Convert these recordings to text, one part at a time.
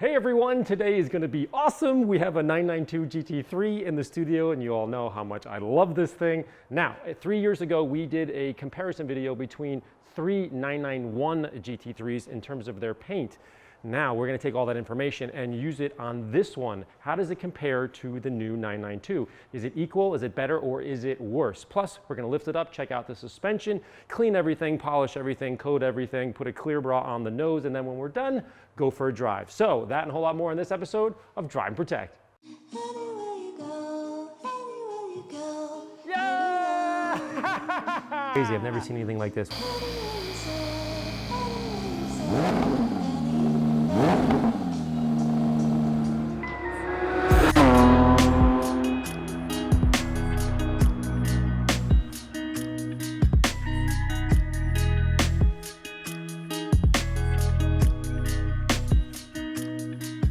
Hey everyone, today is going to be awesome. We have a 992 GT3 in the studio and you all know how much I love this thing. Now, 3 years ago we did a comparison video between three 991 GT3s in terms of their paint. Now we're going to take all that information and use it on this one. How does it compare to the new 992? Is it equal, is it better, or is it worse? Plus, we're going to lift it up, check out the suspension, clean everything, polish everything, coat everything, put a clear bra on the nose, and then when we're done, go for a drive. So that and a whole lot more in this episode of Drive and Protect. Yeah! Crazy, I've never seen anything like this.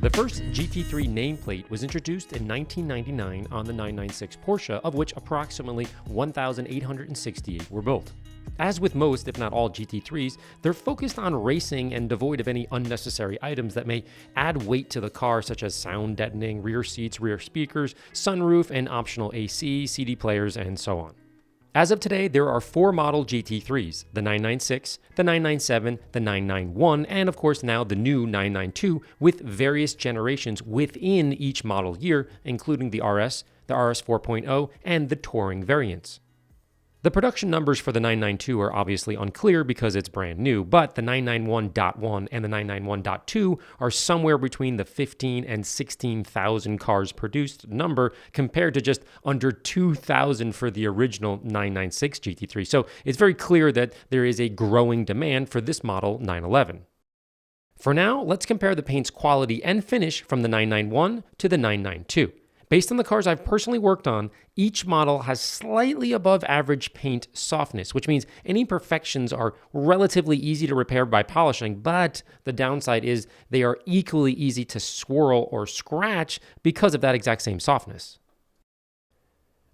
The first GT3 nameplate was introduced in 1999 on the 996 Porsche, of which approximately 1,868 were built. As with most, if not all GT3s, they're focused on racing and devoid of any unnecessary items that may add weight to the car, such as sound deadening, rear seats, rear speakers, sunroof, and optional AC, CD players, and so on. As of today, there are 4 model GT3s, the 996, the 997, the 991, and of course now the new 992 with various generations within each model year, including the RS 4.0, and the Touring variants. The production numbers for the 992 are obviously unclear because it's brand new, but the 991.1 and the 991.2 are somewhere between the 15 and 16,000 cars produced number compared to just under 2,000 for the original 996 GT3. So it's very clear that there is a growing demand for this model 911. For now, let's compare the paint's quality and finish from the 991 to the 992. Based on the cars I've personally worked on, each model has slightly above average paint softness, which means any imperfections are relatively easy to repair by polishing, but the downside is they are equally easy to swirl or scratch because of that exact same softness.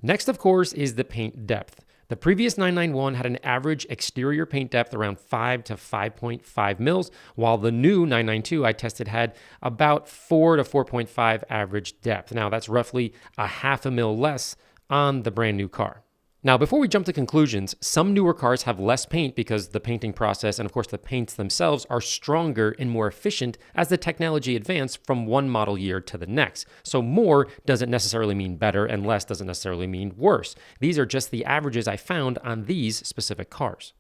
Next, of course, is the paint depth. The previous 991 had an average exterior paint depth around 5 to 5.5 mils, while the new 992 I tested had about 4 to 4.5 average depth. Now that's roughly a half a mil less on the brand new car. Now, before we jump to conclusions, some newer cars have less paint because the painting process and of course the paints themselves are stronger and more efficient as the technology advanced from one model year to the next. So more doesn't necessarily mean better and less doesn't necessarily mean worse. These are just the averages I found on these specific cars.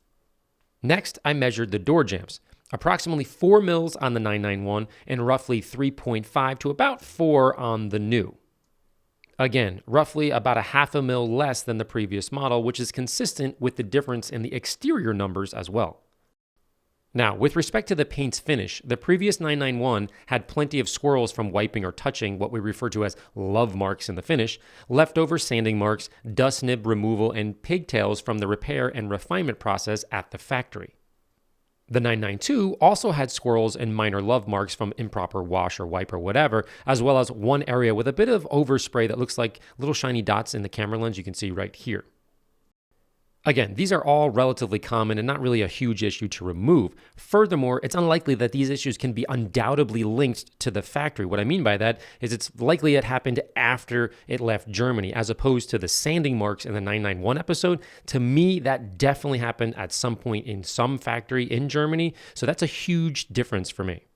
Next, I measured the door jambs. Approximately 4 mils on the 991 and roughly 3.5 to about 4 on the new. Again, roughly about a half a mil less than the previous model, which is consistent with the difference in the exterior numbers as well. Now, with respect to the paint's finish, the previous 991 had plenty of swirls from wiping or touching, what we refer to as love marks in the finish, leftover sanding marks, dust nib removal, and pigtails from the repair and refinement process at the factory. The 992 also had swirls and minor love marks from improper wash or wipe or whatever, as well as one area with a bit of overspray that looks like little shiny dots in the camera lens you can see right here. Again, these are all relatively common and not really a huge issue to remove. Furthermore, it's unlikely that these issues can be undoubtedly linked to the factory. What I mean by that is it's likely it happened after it left Germany, as opposed to the sanding marks in the 991 episode. To me, that definitely happened at some point in some factory in Germany, so that's a huge difference for me.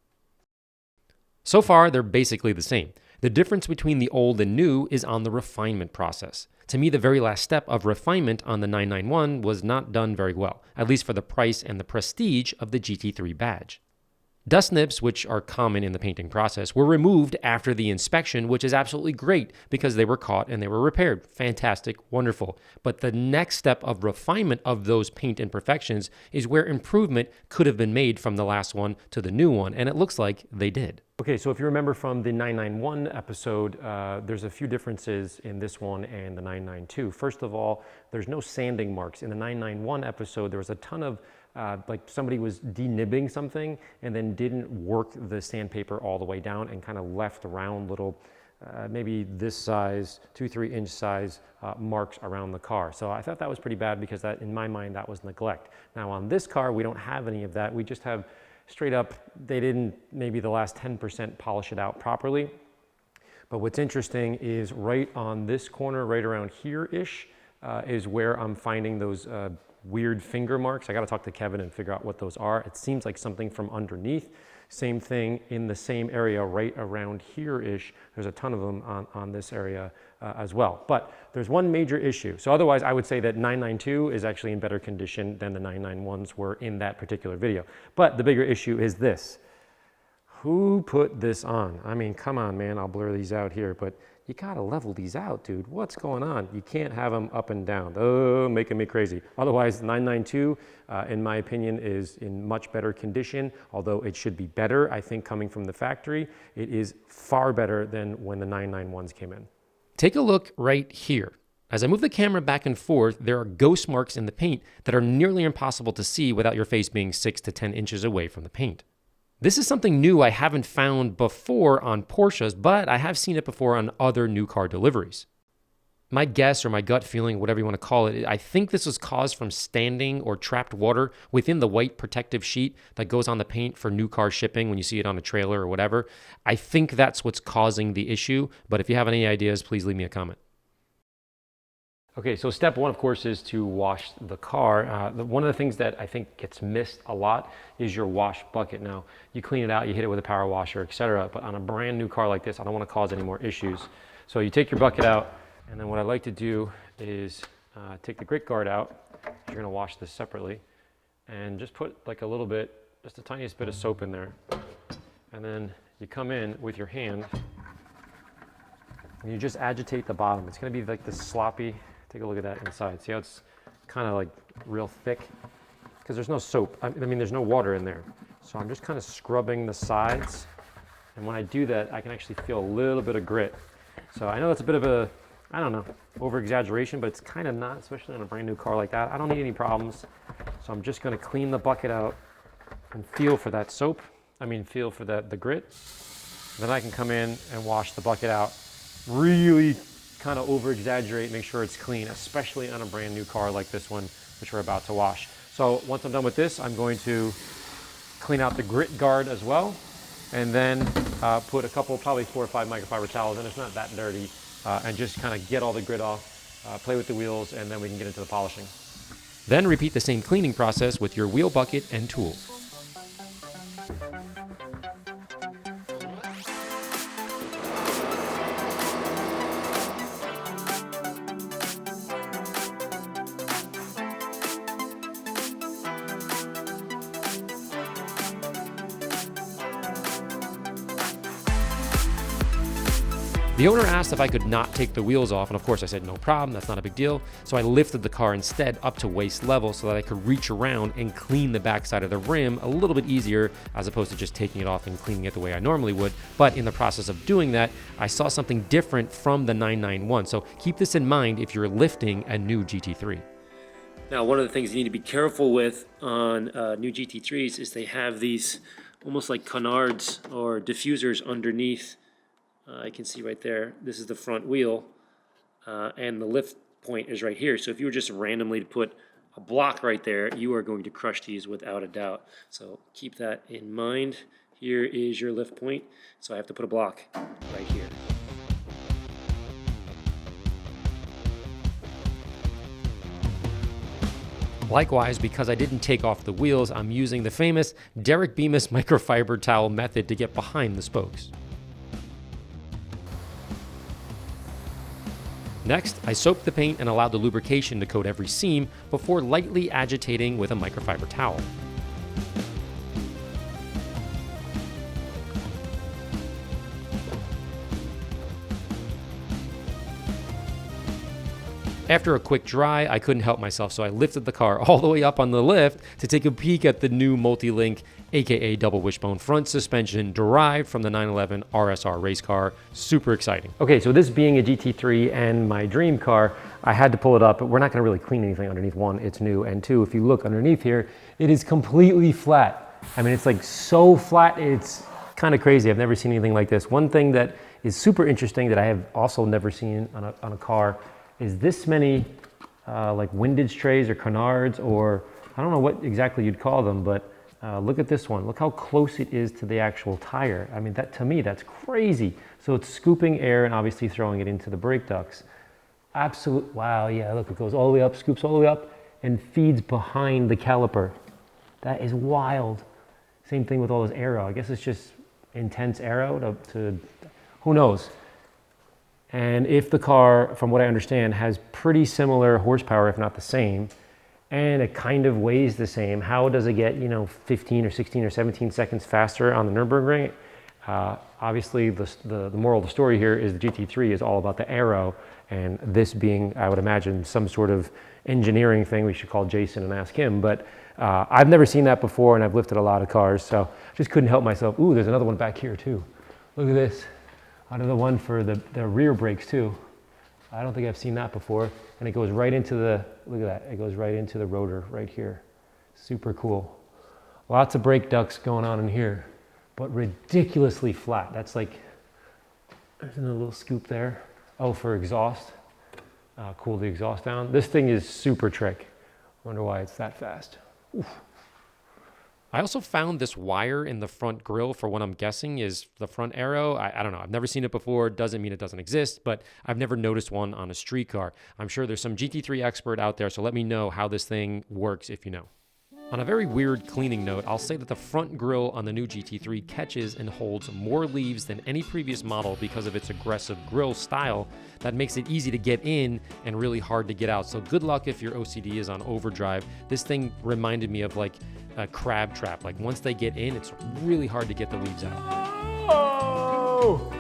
So far, they're basically the same. The difference between the old and new is on the refinement process. To me, the very last step of refinement on the 991 was not done very well, at least for the price and the prestige of the GT3 badge. Dust nibs, which are common in the painting process, were removed after the inspection, which is absolutely great because they were caught and they were repaired. Fantastic, wonderful. But the next step of refinement of those paint imperfections is where improvement could have been made from the last one to the new one, and it looks like they did. Okay, so if you remember from the 991 episode, there's a few differences in this one and the 992. First of all, there's no sanding marks. In the 991 episode, there was a ton of like somebody was denibbing something and then didn't work the sandpaper all the way down and kind of left round little maybe this size, 2-3 inch size marks around the car. So I thought that was pretty bad because that, in my mind, that was neglect. Now on this car, we don't have any of that. We just have straight up, they didn't maybe the last 10% polish it out properly. But what's interesting is right on this corner, right around here-ish, is where I'm finding those weird finger marks. I gotta talk to Kevin and figure out what those are. It seems like something from underneath. Same thing in the same area right around here-ish. There's a ton of them on this area as well. But there's one major issue. So otherwise, I would say that 992 is actually in better condition than the 991s were in that particular video. But the bigger issue is this. Who put this on? I mean, come on, man, I'll blur these out here, but you gotta level these out, dude. What's going on? You can't have them up and down. Oh, making me crazy. Otherwise, 992, in my opinion, is in much better condition, although it should be better. I think coming from the factory, it is far better than when the 991s came in. Take a look right here. As I move the camera back and forth, there are ghost marks in the paint that are nearly impossible to see without your face being 6 to 10 inches away from the paint. This is something new I haven't found before on Porsches, but I have seen it before on other new car deliveries. My guess, or my gut feeling, whatever you want to call it, I think this was caused from standing or trapped water within the white protective sheet that goes on the paint for new car shipping when you see it on a trailer or whatever. I think that's what's causing the issue, but if you have any ideas, please leave me a comment. Okay, so step one, of course, is to wash the car. One of the things that I think gets missed a lot is your wash bucket. Now, you clean it out, you hit it with a power washer, etc. But on a brand new car like this, I don't want to cause any more issues. So you take your bucket out, and then what I like to do is take the grit guard out. You're going to wash this separately, and just put like a little bit, just the tiniest bit of soap in there. And then you come in with your hand, and you just agitate the bottom. It's going to be like this sloppy. Take a look at that inside. See how it's kind of like real thick? Because there's no soap. I mean, there's no water in there. So I'm just kind of scrubbing the sides. And when I do that, I can actually feel a little bit of grit. So I know that's a bit of a, I don't know, over-exaggeration, but it's kind of not, especially on a brand new car like that. I don't need any problems. So I'm just going to clean the bucket out and feel for that soap. Feel for the grit. Then I can come in and wash the bucket out. Really kind of over-exaggerate, make sure it's clean, especially on a brand new car like this one, which we're about to wash. So once I'm done with this, I'm going to clean out the grit guard as well, and then put a couple, probably 4 or 5 microfiber towels, and it's not that dirty, and just kind of get all the grit off, play with the wheels, and then we can get into the polishing. Then repeat the same cleaning process with your wheel bucket and tools. The owner asked if I could not take the wheels off, and of course I said no problem, that's not a big deal. So I lifted the car instead up to waist level so that I could reach around and clean the backside of the rim a little bit easier as opposed to just taking it off and cleaning it the way I normally would. But in the process of doing that, I saw something different from the 991. So keep this in mind if you're lifting a new GT3. Now, one of the things you need to be careful with on new GT3s is they have these almost like canards or diffusers underneath. I can see right there, this is the front wheel, and the lift point is right here. So if you were just randomly to put a block right there, you are going to crush these without a doubt. So keep that in mind. Here is your lift point, so I have to put a block right here. Likewise, because I didn't take off the wheels, I'm using the famous Derek Bemis microfiber towel method to get behind the spokes. Next, I soaked the paint and allowed the lubrication to coat every seam before lightly agitating with a microfiber towel. After a quick dry, I couldn't help myself, so I lifted the car all the way up on the lift to take a peek at the new multi-link, aka double wishbone front suspension derived from the 911 RSR race car. Super exciting. Okay, so this being a GT3 and my dream car, I had to pull it up, but we're not gonna really clean anything underneath. One, it's new, and two, if you look underneath here, it is completely flat. I mean, it's like so flat, it's kind of crazy. I've never seen anything like this. One thing that is super interesting that I have also never seen on a car is this many like windage trays or canards, or I don't know what exactly you'd call them, but Look at this one. Look how close it is to the actual tire. I mean, that to me, that's crazy. So it's scooping air and obviously throwing it into the brake ducts. Absolute, wow, yeah, look, it goes all the way up, scoops all the way up, and feeds behind the caliper. That is wild. Same thing with all this aero. I guess it's just intense aero to who knows. And if the car, from what I understand, has pretty similar horsepower, if not the same, and it kind of weighs the same, how does it get, 15 or 16 or 17 seconds faster on the Nürburgring? Obviously, the moral of the story here is the GT3 is all about the aero, and this being, I would imagine, some sort of engineering thing. We should call Jason and ask him, but I've never seen that before, and I've lifted a lot of cars, so just couldn't help myself. Ooh, there's another one back here too. Look at this. Another one for the rear brakes too. I don't think I've seen that before. And it goes right into the, look at that, it goes right into the rotor right here. Super cool. Lots of brake ducts going on in here, but ridiculously flat. That's like, there's another little scoop there. Oh, for exhaust. Cool the exhaust down. This thing is super trick. Wonder why it's that fast. Oof. I also found this wire in the front grille for what I'm guessing is the front aero. I don't know. I've never seen it before. Doesn't mean it doesn't exist, but I've never noticed one on a street car. I'm sure there's some GT3 expert out there, so let me know how this thing works if you know. On a very weird cleaning note, I'll say that the front grille on the new GT3 catches and holds more leaves than any previous model because of its aggressive grille style that makes it easy to get in and really hard to get out. So good luck if your OCD is on overdrive. This thing reminded me of like a crab trap. Like once they get in, it's really hard to get the leaves out. Oh!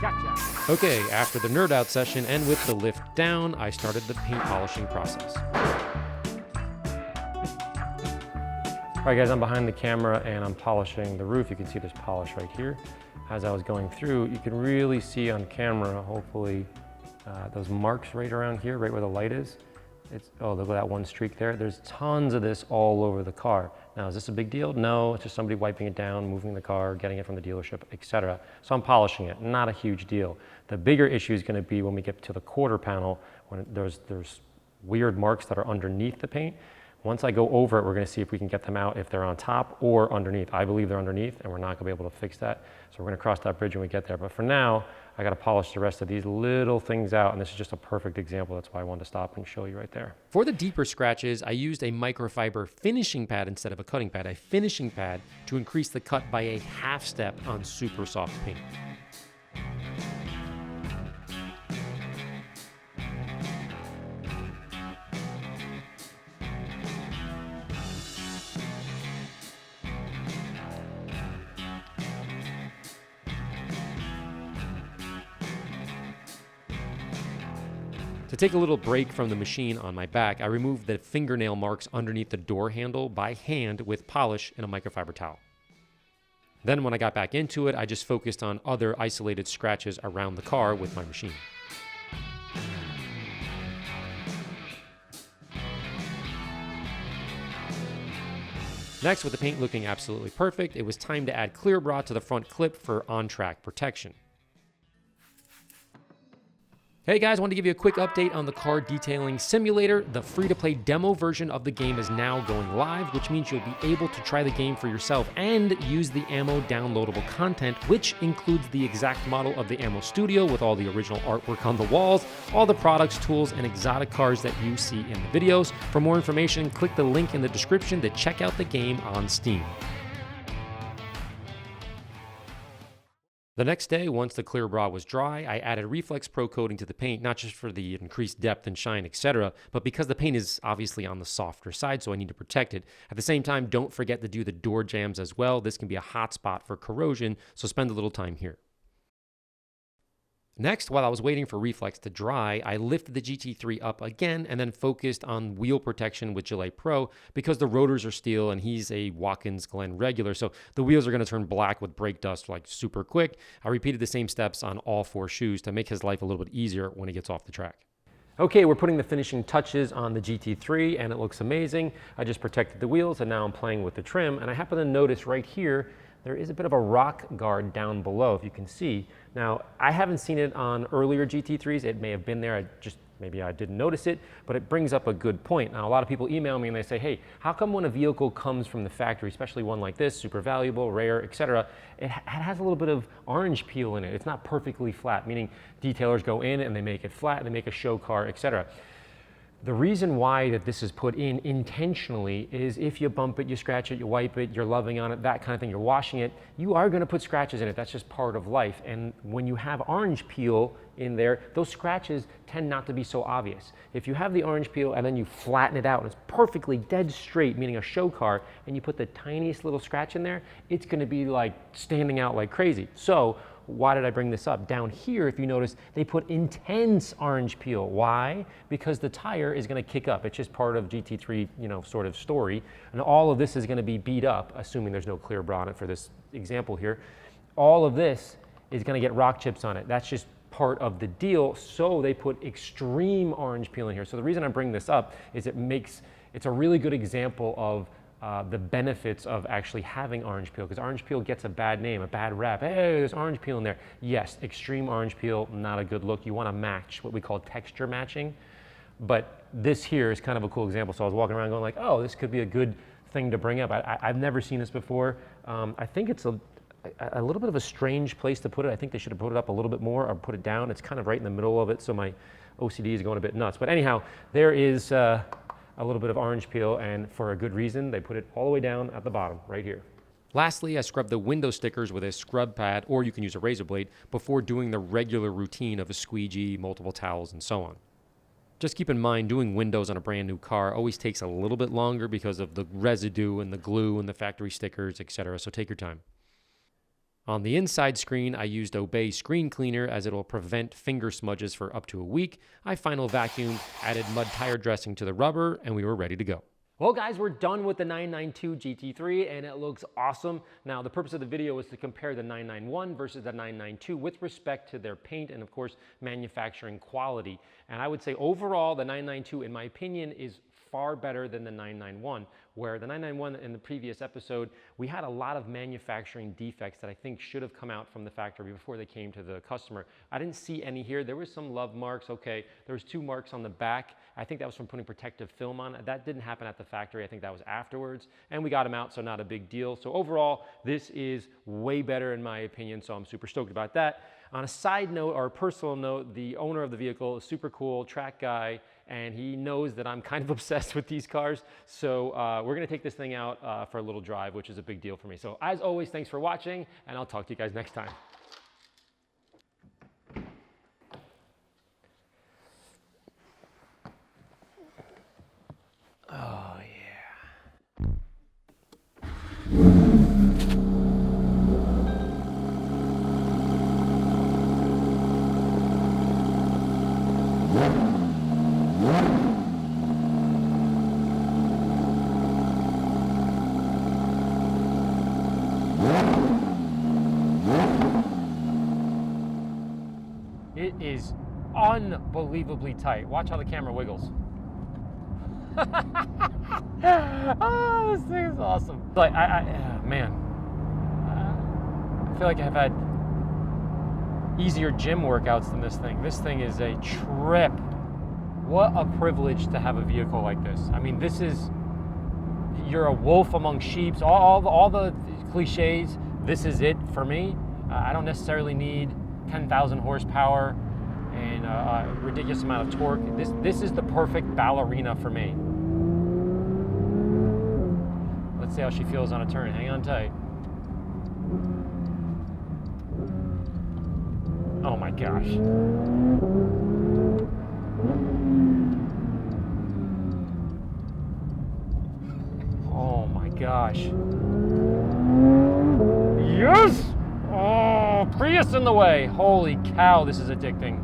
Gotcha. Okay, after the nerd out session and with the lift down, I started the paint polishing process. All right guys, I'm behind the camera and I'm polishing the roof. You can see this polish right here. As I was going through, you can really see on camera, hopefully, those marks right around here, right where the light is. Oh, look at that one streak there. There's tons of this all over the car. Now, is this a big deal? No, it's just somebody wiping it down, moving the car, getting it from the dealership, etc. So I'm polishing it, not a huge deal. The bigger issue is gonna be when we get to the quarter panel, when there's weird marks that are underneath the paint. Once I go over it, we're gonna see if we can get them out, if they're on top or underneath. I believe they're underneath and we're not gonna be able to fix that. So we're gonna cross that bridge when we get there. But for now, I gotta polish the rest of these little things out, and this is just a perfect example. That's why I wanted to stop and show you right there. For the deeper scratches, I used a microfiber finishing pad instead of a cutting pad, a finishing pad to increase the cut by a half step on super soft paint. To take a little break from the machine on my back, I removed the fingernail marks underneath the door handle by hand with polish and a microfiber towel. Then when I got back into it, I just focused on other isolated scratches around the car with my machine. Next, with the paint looking absolutely perfect, it was time to add clear bra to the front clip for on-track protection. Hey guys, I wanted to give you a quick update on the car detailing simulator. The free-to-play demo version of the game is now going live, which means you'll be able to try the game for yourself and use the AMMO downloadable content, which includes the exact model of the AMMO studio with all the original artwork on the walls, all the products, tools, and exotic cars that you see in the videos. For more information, click the link in the description to check out the game on Steam. The next day, once the clear bra was dry, I added Reflex Pro coating to the paint, not just for the increased depth and shine, etc., but because the paint is obviously on the softer side, so I need to protect it. At the same time, don't forget to do the door jambs as well. This can be a hot spot for corrosion, so spend a little time here. Next, while I was waiting for Reflex to dry, I lifted the GT3 up again and then focused on wheel protection with Gillette Pro because the rotors are steel and he's a Watkins Glen regular, so the wheels are going to turn black with brake dust like super quick. I repeated the same steps on all 4 shoes to make his life a little bit easier when he gets off the track. Okay, we're putting the finishing touches on the GT3 and it looks amazing. I just protected the wheels and now I'm playing with the trim, and I happen to notice right here there is a bit of a rock guard down below, if you can see. Now, I haven't seen it on earlier GT3s. It may have been there, maybe I didn't notice it, but it brings up a good point. Now, a lot of people email me and they say, hey, how come when a vehicle comes from the factory, especially one like this, super valuable, rare, etc., it has a little bit of orange peel in it. It's not perfectly flat, meaning detailers go in and they make it flat, and they make a show car, etc. The reason why that this is put in intentionally is if you bump it, you scratch it, you wipe it, you're loving on it, that kind of thing, you're washing it, you are going to put scratches in it. That's just part of life. And when you have orange peel in there, those scratches tend not to be so obvious. If you have the orange peel and then you flatten it out and it's perfectly dead straight, meaning a show car, and you put the tiniest little scratch in there, it's going to be like standing out like crazy. So why did I bring this up? Down here, if you notice, they put intense orange peel. Why? Because the tire is going to kick up. It's just part of GT3, sort of story. And all of this is going to be beat up, assuming there's no clear bonnet for this example here. All of this is going to get rock chips on it. That's just part of the deal. So they put extreme orange peel in here. So the reason I bring this up is it's a really good example of the benefits of actually having orange peel, because orange peel gets a bad name, a bad rap. Hey, there's orange peel in there. Yes, extreme orange peel, not a good look. You want to match, what we call texture matching. But this here is kind of a cool example. So I was walking around going like, oh, this could be a good thing to bring up. I've never seen this before. I think it's a little bit of a strange place to put it. I think they should have put it up a little bit more or put it down. It's kind of right in the middle of it, so my OCD is going a bit nuts. But anyhow, there is a little bit of orange peel, and for a good reason, they put it all the way down at the bottom, right here. Lastly, I scrubbed the window stickers with a scrub pad, or you can use a razor blade, before doing the regular routine of a squeegee, multiple towels, and so on. Just keep in mind, doing windows on a brand new car always takes a little bit longer because of the residue and the glue and the factory stickers, etc., so take your time. On the inside screen, I used Obey Screen Cleaner as it'll prevent finger smudges for up to a week. I final vacuumed, added mud tire dressing to the rubber, and we were ready to go. Well, guys, we're done with the 992 GT3, and it looks awesome. Now, the purpose of the video is to compare the 991 versus the 992 with respect to their paint and, of course, manufacturing quality. And I would say overall, the 992, in my opinion, is far better than the 991, where the 991 in the previous episode, we had a lot of manufacturing defects that I think should have come out from the factory before they came to the customer. I didn't see any here. There was some love marks, okay. There was 2 marks on the back. I think that was from putting protective film on. That didn't happen at the factory. I think that was afterwards, and we got them out, so not a big deal. So overall, this is way better in my opinion, so I'm super stoked about that. On a side note, or a personal note, the owner of the vehicle is super cool, track guy, and he knows that I'm kind of obsessed with these cars. So we're gonna take this thing out for a little drive, which is a big deal for me. So as always, thanks for watching, and I'll talk to you guys next time. Oh, yeah. It is unbelievably tight. Watch how the camera wiggles. Oh, this thing is awesome. Like, man, I feel like I've had easier gym workouts than this thing. This thing is a trip. What a privilege to have a vehicle like this. I mean, this is, you're a wolf among sheep. All the cliches, this is it for me. I don't necessarily need 10,000 horsepower and a ridiculous amount of torque. This is the perfect ballerina for me. Let's see how she feels on a turn. Hang on tight. Oh my gosh. Oh my gosh. Yes! Oh, Prius in the way. Holy cow, this is addicting.